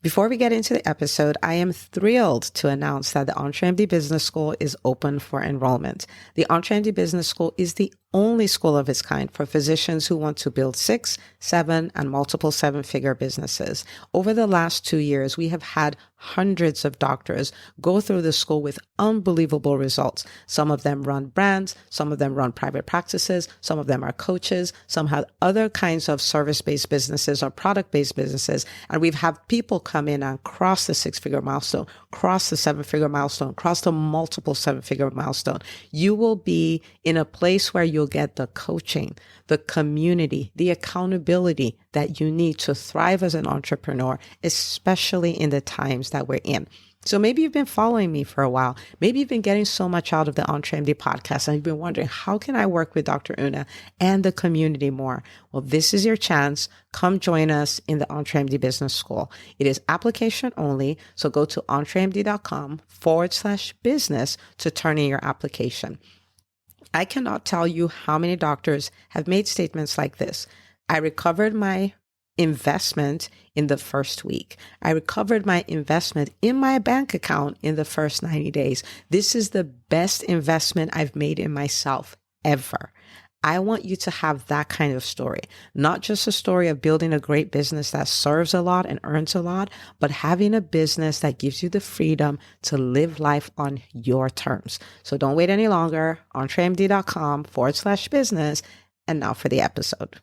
Before we get into the episode, I am thrilled to announce that the EntreMD Business School is open for enrollment. The EntreMD Business School is the only school of its kind for physicians who want to build 6, 7, and multiple 7-figure businesses. Over the last 2 years, we have had hundreds of doctors go through the school with unbelievable results. Some of them run brands, some of them run private practices, some of them are coaches, some have other kinds of service-based businesses or product-based businesses. And we've had people come in and cross the 6-figure milestone, cross the 7-figure milestone, cross the multiple 7-figure milestone. You will be in a place where you'll get the coaching, the community, the accountability that you need to thrive as an entrepreneur, especially in the times that we're in. So maybe you've been following me for a while. Maybe you've been getting so much out of the EntreMD podcast and you've been wondering, how can I work with Dr. Una and the community more? Well, this is your chance. Come join us in the EntreMD Business School. It is application only. So go to entremd.com/business to turn in your application. I cannot tell you how many doctors have made statements like this. I recovered my investment in the first week. I recovered my investment in my bank account in the first 90 days. This is the best investment I've made in myself ever. I want you to have that kind of story, not just a story of building a great business that serves a lot and earns a lot, but having a business that gives you the freedom to live life on your terms. So don't wait any longer. entremd.com/business. And now for the episode.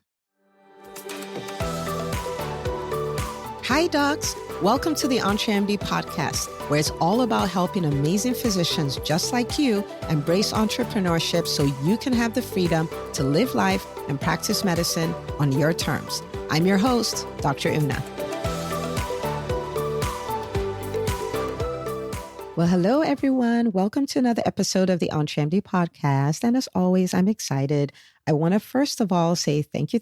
Hi, docs. Welcome to the EntreMD Podcast, where it's all about helping amazing physicians just like you embrace entrepreneurship so you can have the freedom to live life and practice medicine on your terms. I'm your host, Dr. Una. Well, hello, everyone. Welcome to another episode of the EntreMD Podcast. And as always, I'm excited. I want to first of all say thank you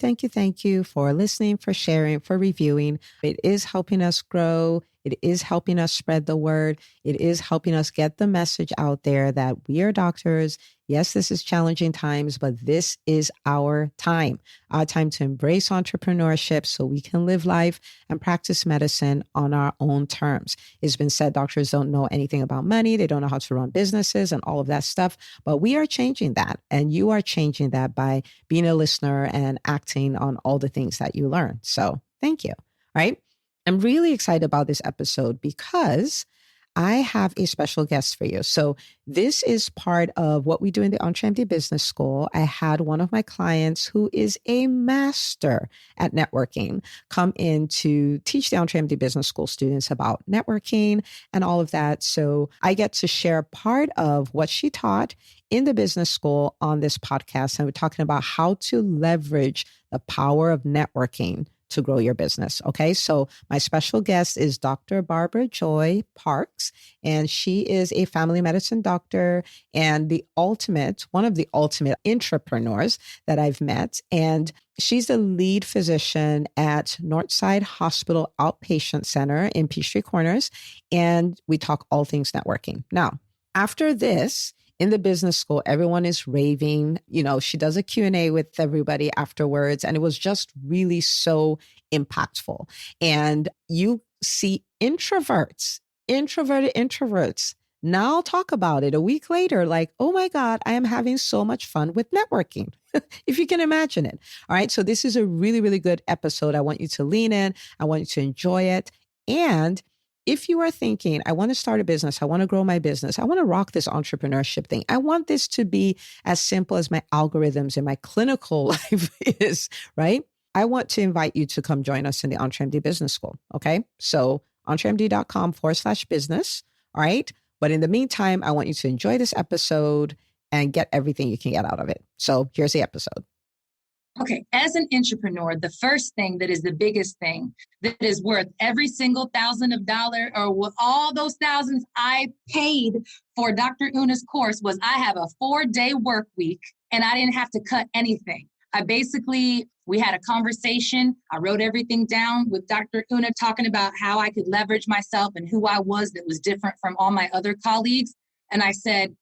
for listening, for sharing, for reviewing. It is helping us grow. It is helping us spread the word. It is helping us get the message out there that we are doctors. Yes, this is challenging times, but this is our time to embrace entrepreneurship so we can live life and practice medicine on our own terms. It's been said doctors don't know anything about money. They don't know how to run businesses and all of that stuff, but we are changing that. And you are changing that by being a listener and acting on all the things that you learn. So thank you. All right. I'm really excited about this episode because I have a special guest for you. So this is part of what we do in the EntreMD Business School. I had one of my clients who is a master at networking come in to teach the EntreMD Business School students about networking and all of that. So I get to share part of what she taught in the business school on this podcast. And we're talking about how to leverage the power of networking to grow your business. Okay. So my special guest is Dr. Barbara Joy Parks, and she is a family medicine doctor and one of the ultimate intrapreneurs that I've met. And she's the lead physician at Northside Hospital Outpatient Center in Peachtree Corners. And we talk all things networking. Now, after this, in the business school, everyone is raving. She does a Q&A with everybody afterwards, and it was just really so impactful. And you see introverted introverts now talk about it a week later, like, oh my God, I am having so much fun with networking, if you can imagine it. All right. So this is a really, really good episode. I want you to lean in. I want you to enjoy it. And if you are thinking, I want to start a business, I want to grow my business, I want to rock this entrepreneurship thing, I want this to be as simple as my algorithms in my clinical life is, right? I want to invite you to come join us in the EntreMD Business School. Okay. So entremd.com/business. All right. But in the meantime, I want you to enjoy this episode and get everything you can get out of it. So here's the episode. Okay, as an intrapreneur, the first thing that is the biggest thing that is worth every single $1,000 or with all those thousands I paid for Dr. Una's course was I have a 4-day work week and I didn't have to cut anything. We had a conversation. I wrote everything down with Dr. Una talking about how I could leverage myself and who I was that was different from all my other colleagues. And I said,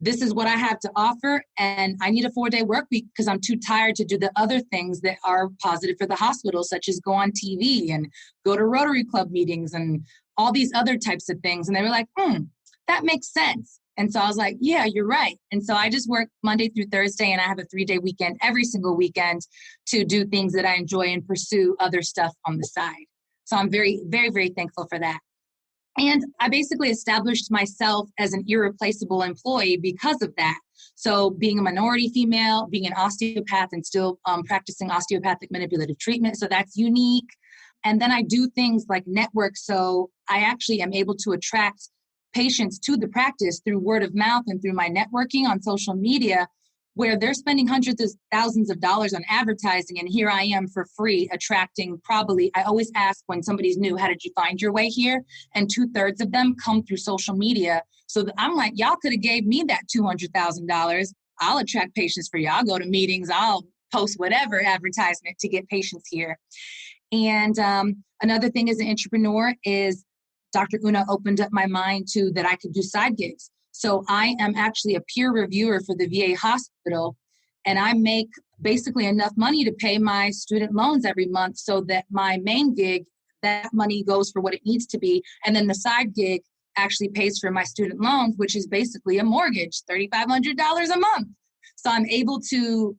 this is what I have to offer. And I need a 4-day work week because I'm too tired to do the other things that are positive for the hospital, such as go on TV and go to Rotary Club meetings and all these other types of things. And they were like, that makes sense. And so I was like, yeah, you're right. And so I just work Monday through Thursday, and I have a 3-day weekend every single weekend to do things that I enjoy and pursue other stuff on the side. So I'm very, very, very thankful for that. And I basically established myself as an irreplaceable employee because of that. So being a minority female, being an osteopath and still practicing osteopathic manipulative treatment. So that's unique. And then I do things like network. So I actually am able to attract patients to the practice through word of mouth and through my networking on social media, where they're spending hundreds of thousands of dollars on advertising. And here I am for free, attracting probably, I always ask when somebody's new, how did you find your way here? And 2/3 of them come through social media. So I'm like, y'all could have gave me that $200,000. I'll attract patients for you. I'll go to meetings. I'll post whatever advertisement to get patients here. And another thing as an entrepreneur is Dr. Una opened up my mind to that I could do side gigs. So I am actually a peer reviewer for the VA hospital, and I make basically enough money to pay my student loans every month so that my main gig, that money goes for what it needs to be. And then the side gig actually pays for my student loans, which is basically a mortgage, $3,500 a month. So I'm able to,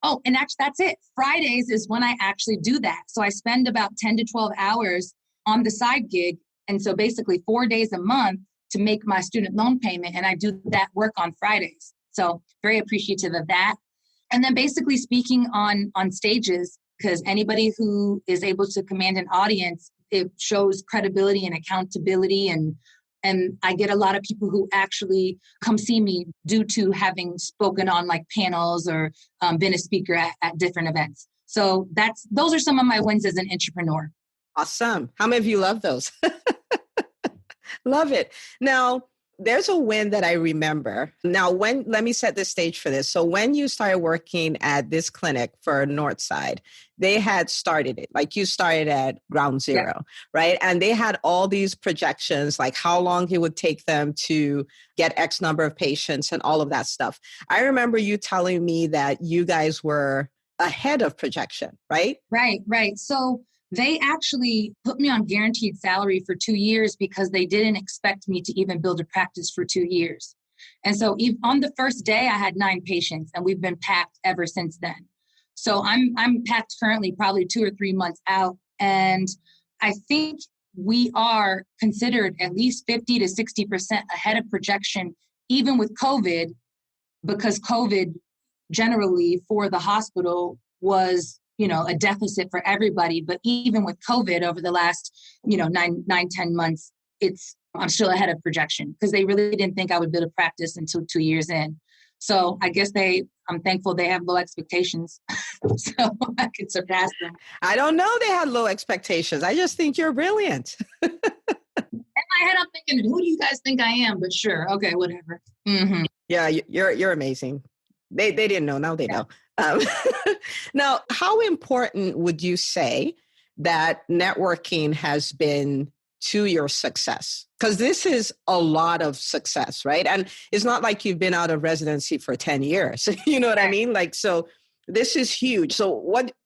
and actually that's it. Fridays is when I actually do that. So I spend about 10 to 12 hours on the side gig. And so basically 4 days a month to make my student loan payment. And I do that work on Fridays. So very appreciative of that. And then basically speaking on stages, because anybody who is able to command an audience, it shows credibility and accountability. And I get a lot of people who actually come see me due to having spoken on like panels or been a speaker at different events. So those are some of my wins as an entrepreneur. Awesome. How many of you love those? Love it. Now, there's a win that I remember. Now, let me set the stage for this. So when you started working at this clinic for Northside, they had started it, like you started at ground zero, right? And they had all these projections, like how long it would take them to get X number of patients and all of that stuff. I remember you telling me that you guys were ahead of projection, right? Right. So they actually put me on guaranteed salary for 2 years because they didn't expect me to even build a practice for 2 years. And so on the first day, I had 9 patients, and we've been packed ever since then. So I'm packed currently probably 2 or 3 months out. And I think we are considered at least 50 to 60% ahead of projection, even with COVID, because COVID generally for the hospital was a deficit for everybody. But even with COVID over the last, 9-10 months, I'm still ahead of projection because they really didn't think I would build a practice until 2 years in. So I guess I'm thankful they have low expectations so I could surpass them. I don't know they had low expectations. I just think you're brilliant. In my head, I'm thinking, who do you guys think I am? But sure. Okay, whatever. Mm-hmm. Yeah, you're amazing. They didn't know. Now they know. Now, how important would you say that networking has been to your success? Because this is a lot of success, right? And it's not like you've been out of residency for 10 years. You know what I mean? Like, so this is huge. So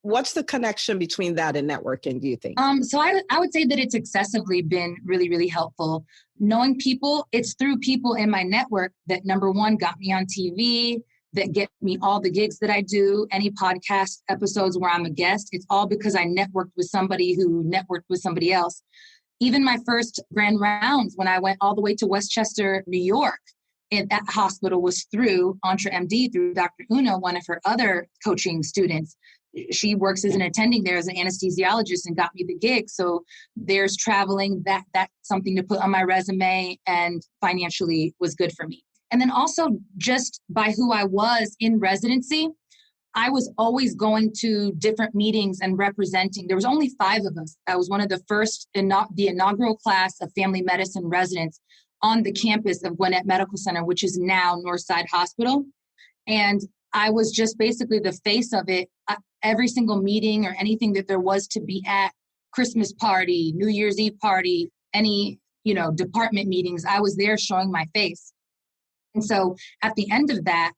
what's the connection between that and networking, do you think? So I would say that it's excessively been really, really helpful. Knowing people, it's through people in my network that, number one, got me on TV, that get me all the gigs that I do, any podcast episodes where I'm a guest. It's all because I networked with somebody who networked with somebody else. Even my first grand rounds, when I went all the way to Westchester, New York, and that hospital was through EntreMD, through Dr. Una, one of her other coaching students. She works as an attending there as an anesthesiologist and got me the gig. So there's traveling, that's something to put on my resume, and financially was good for me. And then also just by who I was in residency, I was always going to different meetings and representing. There was only 5 of us. I was one of the first, the inaugural class of family medicine residents on the campus of Gwinnett Medical Center, which is now Northside Hospital. And I was just basically the face of it. Every single meeting or anything that there was to be at, Christmas party, New Year's Eve party, any, department meetings, I was there showing my face. And so at the end of that,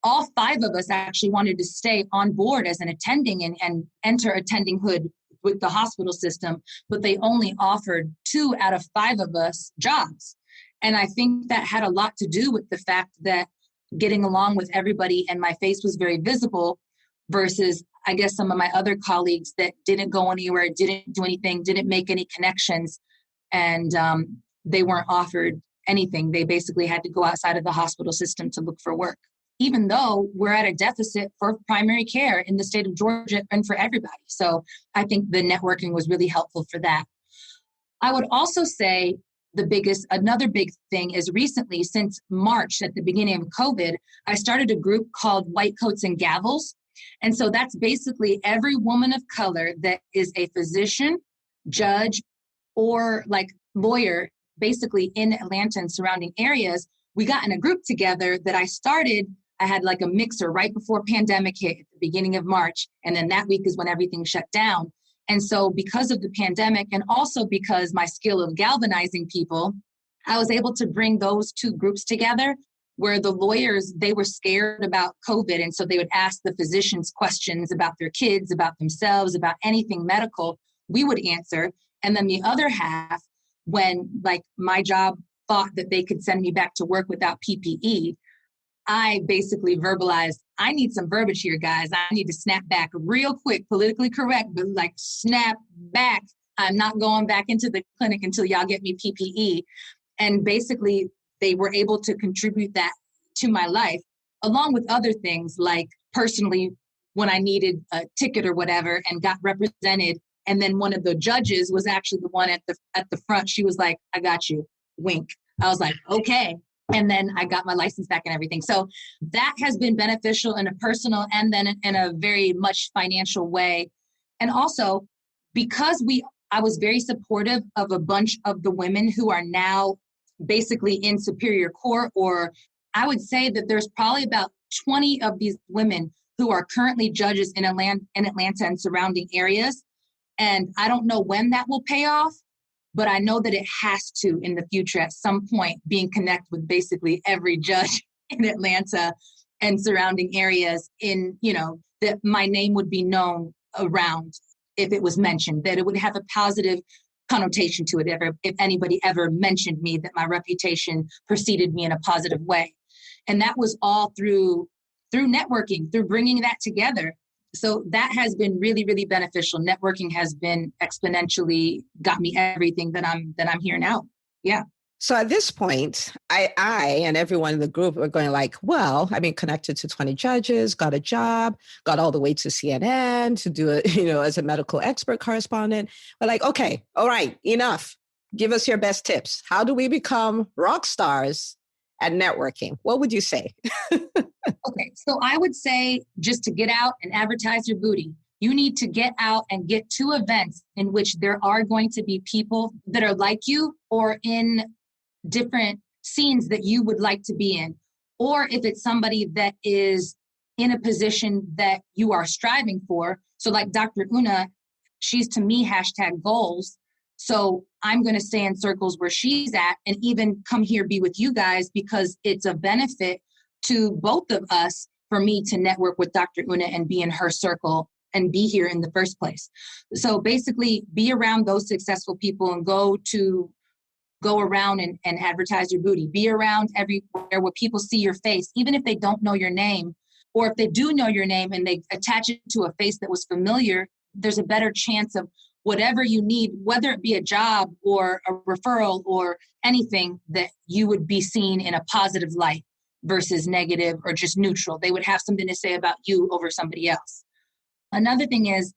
all 5 of us actually wanted to stay on board as an attending and enter attendinghood with the hospital system, but they only offered 2 out of 5 of us jobs. And I think that had a lot to do with the fact that getting along with everybody and my face was very visible versus, I guess, some of my other colleagues that didn't go anywhere, didn't do anything, didn't make any connections, and they weren't offered anything. They basically had to go outside of the hospital system to look for work, even though we're at a deficit for primary care in the state of Georgia and for everybody. So I think the networking was really helpful for that. I would also say another big thing is recently, since March, at the beginning of COVID, I started a group called White Coats and Gavels. And so that's basically every woman of color that is a physician, judge, or like lawyer, basically in Atlanta and surrounding areas. We got in a group together that I started. I had like a mixer right before pandemic hit at the beginning of March. And then that week is when everything shut down. And so because of the pandemic, and also because my skill of galvanizing people, I was able to bring those 2 groups together, where the lawyers, they were scared about COVID. And so they would ask the physicians questions about their kids, about themselves, about anything medical. We would answer. And then the other half, when like my job thought that they could send me back to work without PPE, I basically verbalized, I need some verbiage here, guys. I need to snap back real quick, politically correct, but like snap back. I'm not going back into the clinic until y'all get me PPE. And basically, they were able to contribute that to my life, along with other things, like personally, when I needed a ticket or whatever and got represented. And then one of the judges was actually the one at the front. She was like, I got you, wink. I was like, okay. And then I got my license back and everything. So that has been beneficial in a personal and then in a very much financial way. And also because I was very supportive of a bunch of the women who are now basically in Superior Court, or I would say that there's probably about 20 of these women who are currently judges in Atlanta and surrounding areas. And I don't know when that will pay off, but I know that it has to in the future at some point, being connected with basically every judge in Atlanta and surrounding areas, that my name would be known around if it was mentioned, that it would have a positive connotation to it if anybody ever mentioned me, that my reputation preceded me in a positive way. And that was all through networking, through bringing that together. So that has been really, really beneficial. Networking has been exponentially got me everything that I'm here now. Yeah. So at this point, I and everyone in the group are going like, well, I mean, connected to 20 judges, got a job, got all the way to CNN to do it, as a medical expert correspondent. We're like, okay, all right, enough. Give us your best tips. How do we become rock stars at networking? What would you say? Okay, so I would say just to get out and advertise your booty. You need to get out and get to events in which there are going to be people that are like you or in different scenes that you would like to be in. Or if it's somebody that is in a position that you are striving for. So like Dr. Una, she's to me #goals. So I'm going to stay in circles where she's at and even come here be with you guys because it's a benefit to both of us for me to network with Dr. Una and be in her circle and be here in the first place. So basically be around those successful people and go around and advertise your booty. Be around everywhere where people see your face, even if they don't know your name, or if they do know your name and they attach it to a face that was familiar, there's a better chance of whatever you need, whether it be a job or a referral or anything, that you would be seen in a positive light versus negative or just neutral. They would have something to say about you over somebody else. Another thing is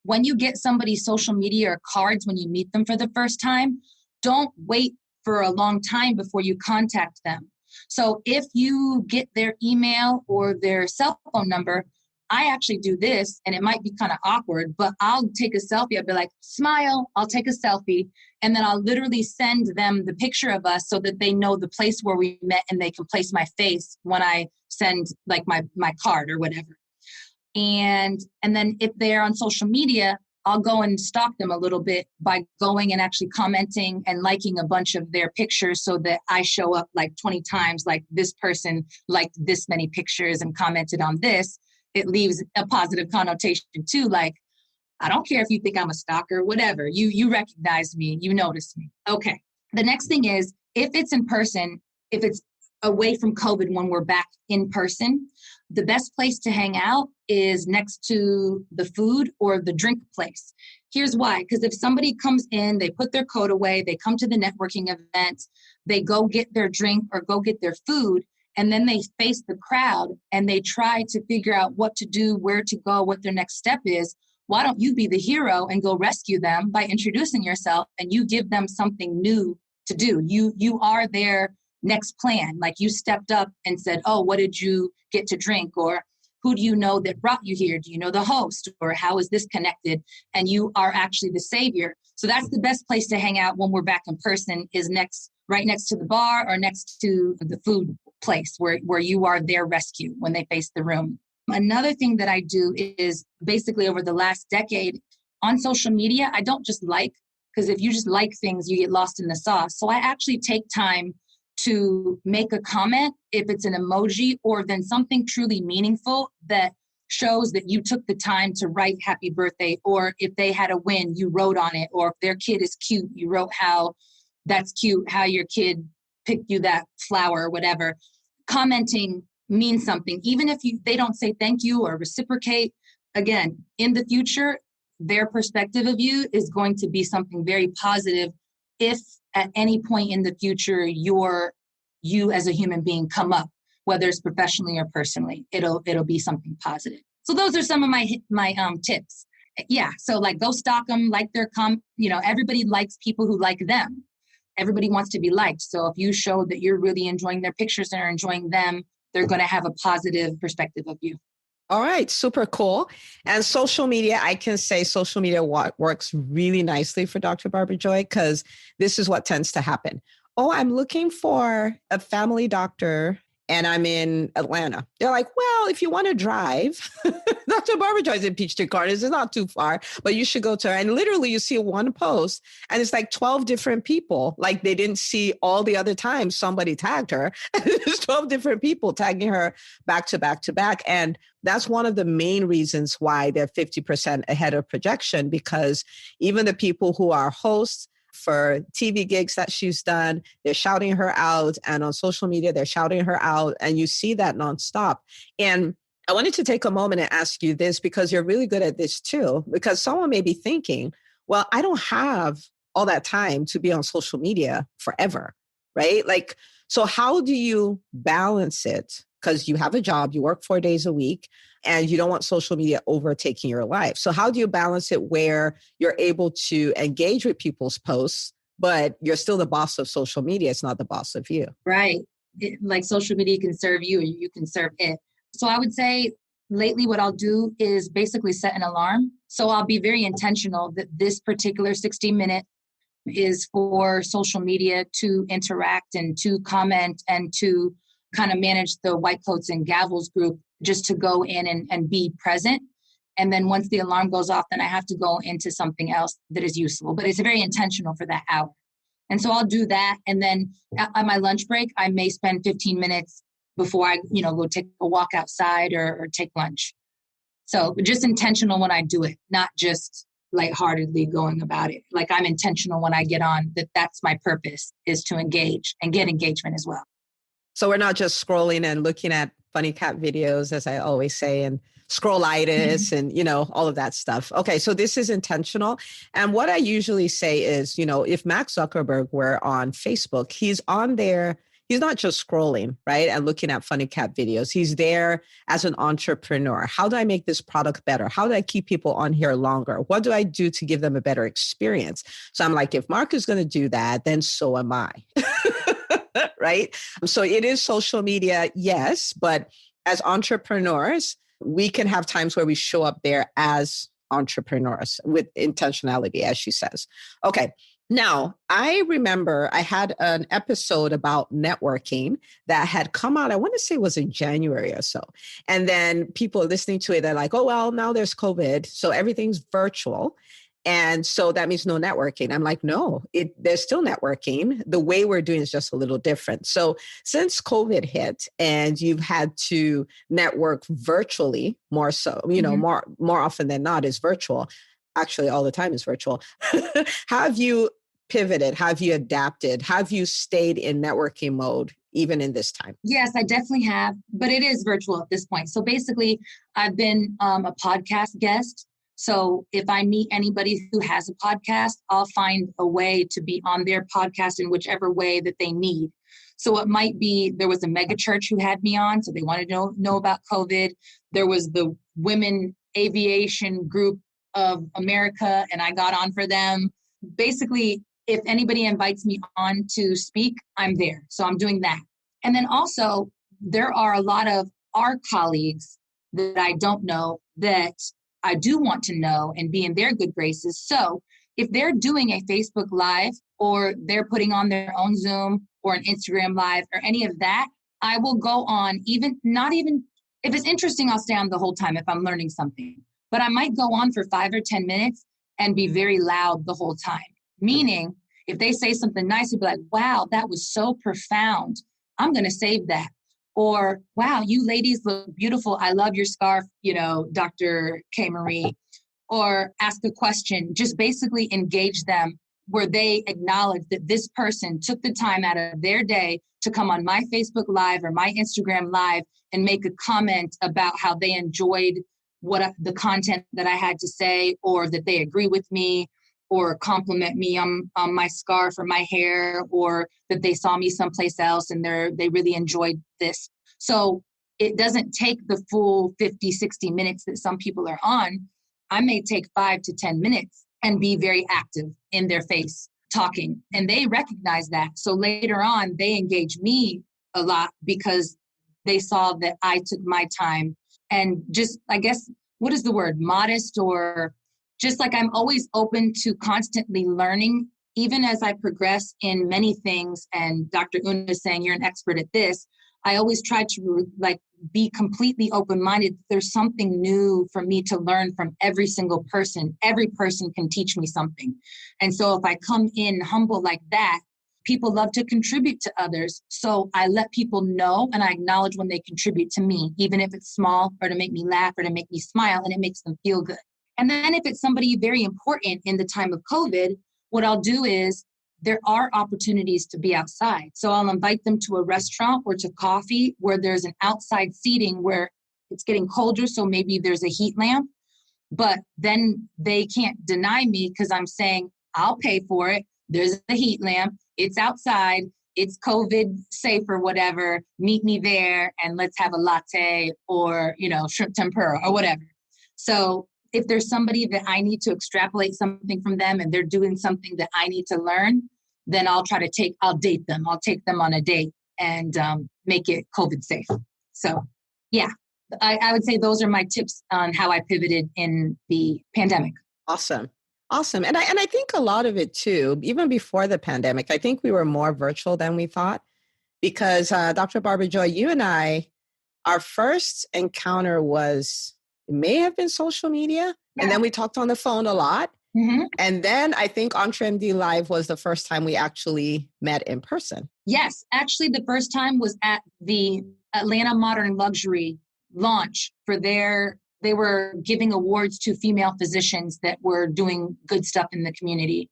when you get somebody's social media or cards when you meet them for the first time, don't wait for a long time before you contact them. So if you get their email or their cell phone number, I actually do this, and it might be kind of awkward, but I'll take a selfie. I'll be like, smile, I'll take a selfie. And then I'll literally send them the picture of us so that they know the place where we met and they can place my face when I send like my card or whatever. And then if they're on social media, I'll go and stalk them a little bit by going and actually commenting and liking a bunch of their pictures so that I show up like 20 times, like this person liked this many pictures and commented on this. It leaves a positive connotation too. Like, I don't care if you think I'm a stalker, whatever. You recognize me, you notice me. Okay. The next thing is, if it's in person, if it's away from COVID when we're back in person, the best place to hang out is next to the food or the drink place. Here's why. Because if somebody comes in, they put their coat away, they come to the networking event, they go get their drink or go get their food, and then they face the crowd and they try to figure out what to do, where to go, what their next step is. Why don't you be the hero and go rescue them by introducing yourself, and you give them something new to do? You are their next plan. Like, you stepped up and said, oh, what did you get to drink? Or who do you know that brought you here? Do you know the host? Or how is this connected? And you are actually the savior. So that's the best place to hang out when we're back in person, is right next to the bar or next to the food place where you are their rescue when they face the room. Another thing that I do is basically over the last decade on social media, I don't just like, because if you just like things, you get lost in the sauce. So I actually take time to make a comment, if it's an emoji or then something truly meaningful that shows that you took the time to write happy birthday, or if they had a win, you wrote on it, or if their kid is cute, you wrote how that's cute, how your kid picked you that flower or whatever. Commenting means something, even if they don't say thank you or reciprocate. Again, in the future, their perspective of you is going to be something very positive. If at any point in the future, you as a human being come up, whether it's professionally or personally, it'll be something positive. So those are some of my tips. Yeah. So like, go stalk them, like their everybody likes people who like them. Everybody wants to be liked. So if you show that you're really enjoying their pictures and are enjoying them, they're going to have a positive perspective of you. All right. Super cool. And social media, I can say social media works really nicely for Dr. Barbara Joy, because this is what tends to happen. Oh, I'm looking for a family doctor and I'm in Atlanta. They're like, well, if you want to drive, Dr. Barbara Joy's in Peachtree Gardens. It's not too far, but you should go to her. And literally you see one post and it's like 12 different people. Like, they didn't see all the other times somebody tagged her. There's 12 different people tagging her back to back to back. And that's one of the main reasons why they're 50% ahead of projection, because even the people who are hosts for TV gigs that she's done, they're shouting her out. And on social media, they're shouting her out. And you see that nonstop. And I wanted to take a moment and ask you this, because you're really good at this too, because someone may be thinking, well, I don't have all that time to be on social media forever, right? Like, so how do you balance it? Because you have a job, you work 4 days a week, and you don't want social media overtaking your life. So how do you balance it where you're able to engage with people's posts, but you're still the boss of social media? It's not the boss of you. Right. Like, social media can serve you, or you can serve it. So I would say lately what I'll do is basically set an alarm. So I'll be very intentional that this particular 60-minute is for social media to interact and to comment and to kind of manage the white coats and gavels group, just to go in and be present. And then once the alarm goes off, then I have to go into something else that is useful, but it's very intentional for that hour. And so I'll do that. And then at my lunch break, I may spend 15 minutes before I, go take a walk outside or take lunch. So just intentional when I do it, not just lightheartedly going about it. Like, I'm intentional when I get on that's my purpose, is to engage and get engagement as well. So we're not just scrolling and looking at funny cat videos, as I always say, and scrollitis and, all of that stuff. Okay, so this is intentional. And what I usually say is, if Mark Zuckerberg were on Facebook, he's on there. He's not just scrolling, right, and looking at funny cat videos. He's there as an entrepreneur. How do I make this product better? How do I keep people on here longer? What do I do to give them a better experience? So I'm like, if Mark is going to do that, then so am I. Right? So it is social media, yes, but as entrepreneurs, we can have times where we show up there as entrepreneurs with intentionality, as she says. Okay. Now, I remember I had an episode about networking that had come out, I want to say it was in January or so. And then people listening to it, they're like, oh, well, now there's COVID, so everything's virtual. And so that means no networking. I'm like, no, there's still networking. The way we're doing is just a little different. So since COVID hit and you've had to network virtually more so, more often than not is virtual. Actually, all the time is virtual. How have you pivoted? How have you adapted? How have you stayed in networking mode even in this time? Yes, I definitely have, but it is virtual at this point. So basically, I've been a podcast guest. So if I meet anybody who has a podcast, I'll find a way to be on their podcast in whichever way that they need. So it might be, there was a mega church who had me on, so they wanted to know about COVID. There was the Women Aviation Group of America, and I got on for them. Basically, if anybody invites me on to speak, I'm there. So I'm doing that. And then also, there are a lot of our colleagues that I don't know that I do want to know and be in their good graces. So if they're doing a Facebook Live or they're putting on their own Zoom or an Instagram Live or any of that, I will go on, if it's interesting, I'll stay on the whole time if I'm learning something. But I might go on for 5 or 10 minutes and be very loud the whole time. Meaning, if they say something nice, you'll be like, wow, that was so profound. I'm going to save that. Or, wow, you ladies look beautiful. I love your scarf, Dr. K. Marie. Or ask a question. Just basically engage them where they acknowledge that this person took the time out of their day to come on my Facebook Live or my Instagram Live and make a comment about how they enjoyed the content that I had to say, or that they agree with me, or compliment me on my scarf or my hair, or that they saw me someplace else and they really enjoyed this. So it doesn't take the full 50, 60 minutes that some people are on. I may take 5 to 10 minutes and be very active in their face talking. And they recognize that. So later on, they engage me a lot because they saw that I took my time and just, I guess, what is the word? Modest, or just like I'm always open to constantly learning, even as I progress in many things. And Dr. Una is saying you're an expert at this. I always try to be completely open-minded. There's something new for me to learn from every single person. Every person can teach me something. And so if I come in humble like that, people love to contribute to others. So I let people know and I acknowledge when they contribute to me, even if it's small or to make me laugh or to make me smile, and it makes them feel good. And then if it's somebody very important in the time of COVID, what I'll do is there are opportunities to be outside. So I'll invite them to a restaurant or to coffee where there's an outside seating where it's getting colder. So maybe there's a heat lamp, but then they can't deny me because I'm saying, I'll pay for it. There's a heat lamp. It's outside. It's COVID safe or whatever. Meet me there and let's have a latte or, shrimp tempura or whatever. So if there's somebody that I need to extrapolate something from them and they're doing something that I need to learn, then I'll date them. I'll take them on a date and make it COVID safe. So yeah, I would say those are my tips on how I pivoted in the pandemic. Awesome. And I think a lot of it too, even before the pandemic, I think we were more virtual than we thought because Dr. Barbara Joy, you and I, our first encounter it may have been social media. Yeah. And then we talked on the phone a lot. Mm-hmm. And then I think EntreMD Live was the first time we actually met in person. Yes. Actually, the first time was at the Atlanta Modern Luxury launch they were giving awards to female physicians that were doing good stuff in the community.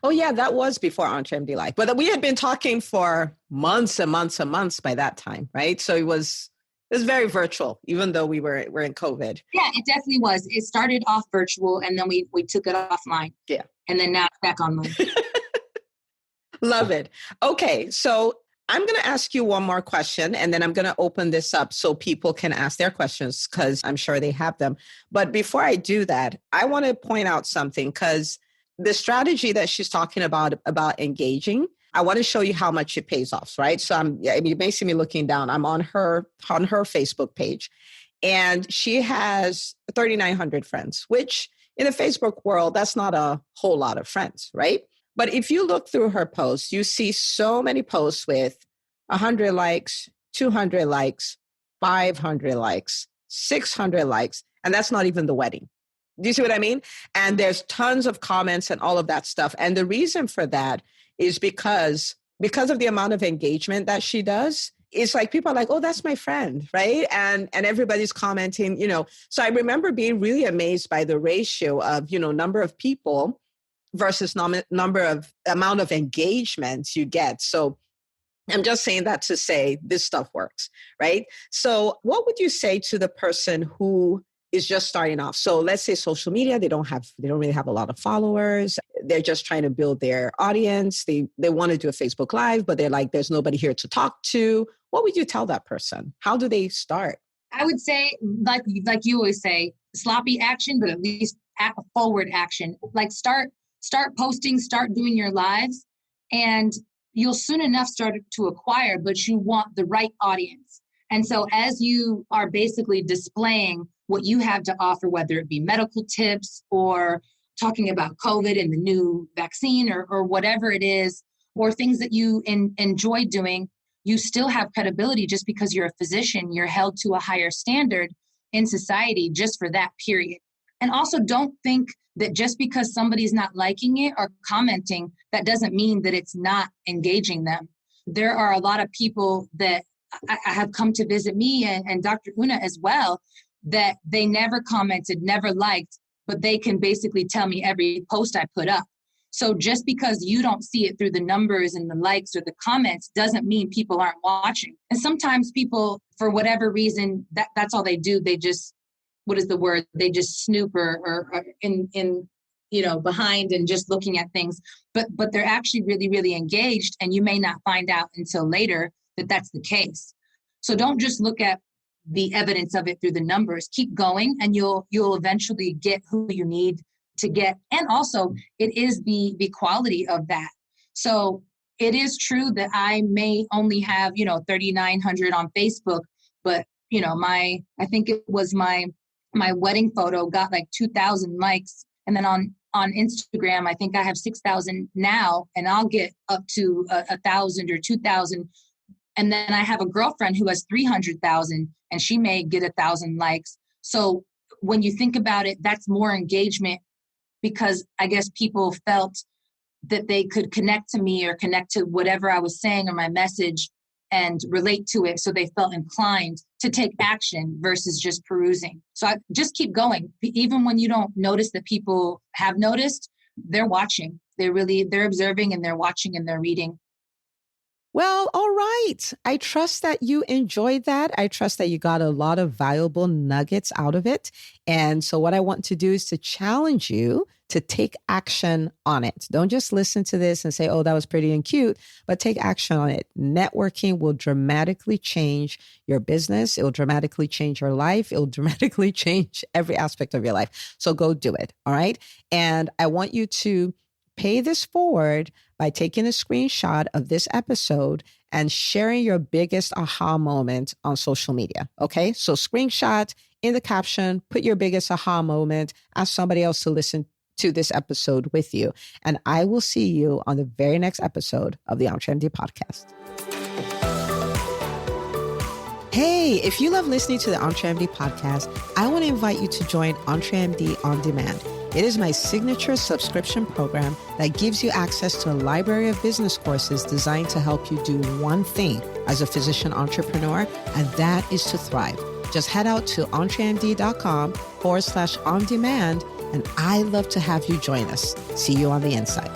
Oh, yeah, that was before EntreMD Live. But we had been talking for months and months and months by that time, right? So it was very virtual, even though we're in COVID. Yeah, it definitely was. It started off virtual, and then we took it offline. Yeah. And then now it's back online. Love it. Okay, so I'm going to ask you one more question, and then I'm going to open this up so people can ask their questions because I'm sure they have them. But before I do that, I want to point out something because the strategy that she's talking about engaging, I want to show you how much it pays off, right? So you may see me looking down. I'm on her Facebook page, and she has 3,900 friends, which in the Facebook world, that's not a whole lot of friends, right? But if you look through her posts, you see so many posts with 100 likes, 200 likes, 500 likes, 600 likes, and that's not even the wedding. Do you see what I mean? And there's tons of comments and all of that stuff. And the reason for that is because of the amount of engagement that she does. It's like people are like, oh, that's my friend, right? And everybody's commenting, So I remember being really amazed by the ratio of, number of people versus amount of engagements you get. So I'm just saying that to say this stuff works, right? So what would you say to the person who is just starting off? So let's say social media, they don't really have a lot of followers. They're just trying to build their audience. They want to do a Facebook Live, but they're like, there's nobody here to talk to. What would you tell that person? How do they start? I would say, like you always say, sloppy action, but at least forward action. Like start posting, start doing your lives, and you'll soon enough start to acquire, but you want the right audience. And so as you are basically displaying what you have to offer, whether it be medical tips or talking about COVID and the new vaccine or whatever it is, or things that you enjoy doing, you still have credibility just because you're a physician. You're held to a higher standard in society just for that period. And also don't think that just because somebody's not liking it or commenting, that doesn't mean that it's not engaging them. There are a lot of people that I have come to visit me and Dr. Una as well, that they never commented, never liked, but they can basically tell me every post I put up. So just because you don't see it through the numbers and the likes or the comments doesn't mean people aren't watching. And sometimes people, for whatever reason, that's all they do. They just, what is the word? They just snoop or in behind and just looking at things. But they're actually really, really engaged, and you may not find out until later that that's the case. So don't just look at the evidence of it through the numbers. Keep going, and you'll eventually get who you need to get. And also, it is the quality of that. So it is true that I may only have 3,900 on Facebook, but I think it was my wedding photo got like 2,000 likes, and then on Instagram I think I have 6,000 now, and I'll get up to 1,000 or 2,000. And then I have a girlfriend who has 300,000, and she may get 1,000 likes. So when you think about it, that's more engagement, because I guess people felt that they could connect to me or connect to whatever I was saying or my message and relate to it. So they felt inclined to take action versus just perusing. So I just keep going. Even when you don't notice that people have noticed, they're watching. They're observing, and they're watching, and they're reading. Well, all right. I trust that you enjoyed that. I trust that you got a lot of valuable nuggets out of it. And so what I want to do is to challenge you to take action on it. Don't just listen to this and say, oh, that was pretty and cute, but take action on it. Networking will dramatically change your business. It will dramatically change your life. It will dramatically change every aspect of your life. So go do it. All right. And I want you to pay this forward by taking a screenshot of this episode and sharing your biggest aha moment on social media. Okay. So screenshot in the caption, put your biggest aha moment, ask somebody else to listen to this episode with you. And I will see you on the very next episode of the EntreMD Podcast. Hey, if you love listening to the EntreMD Podcast, I want to invite you to join EntreMD On Demand. It is my signature subscription program that gives you access to a library of business courses designed to help you do one thing as a physician entrepreneur, and that is to thrive. Just head out to entremd.com/on-demand, and I'd love to have you join us. See you on the inside.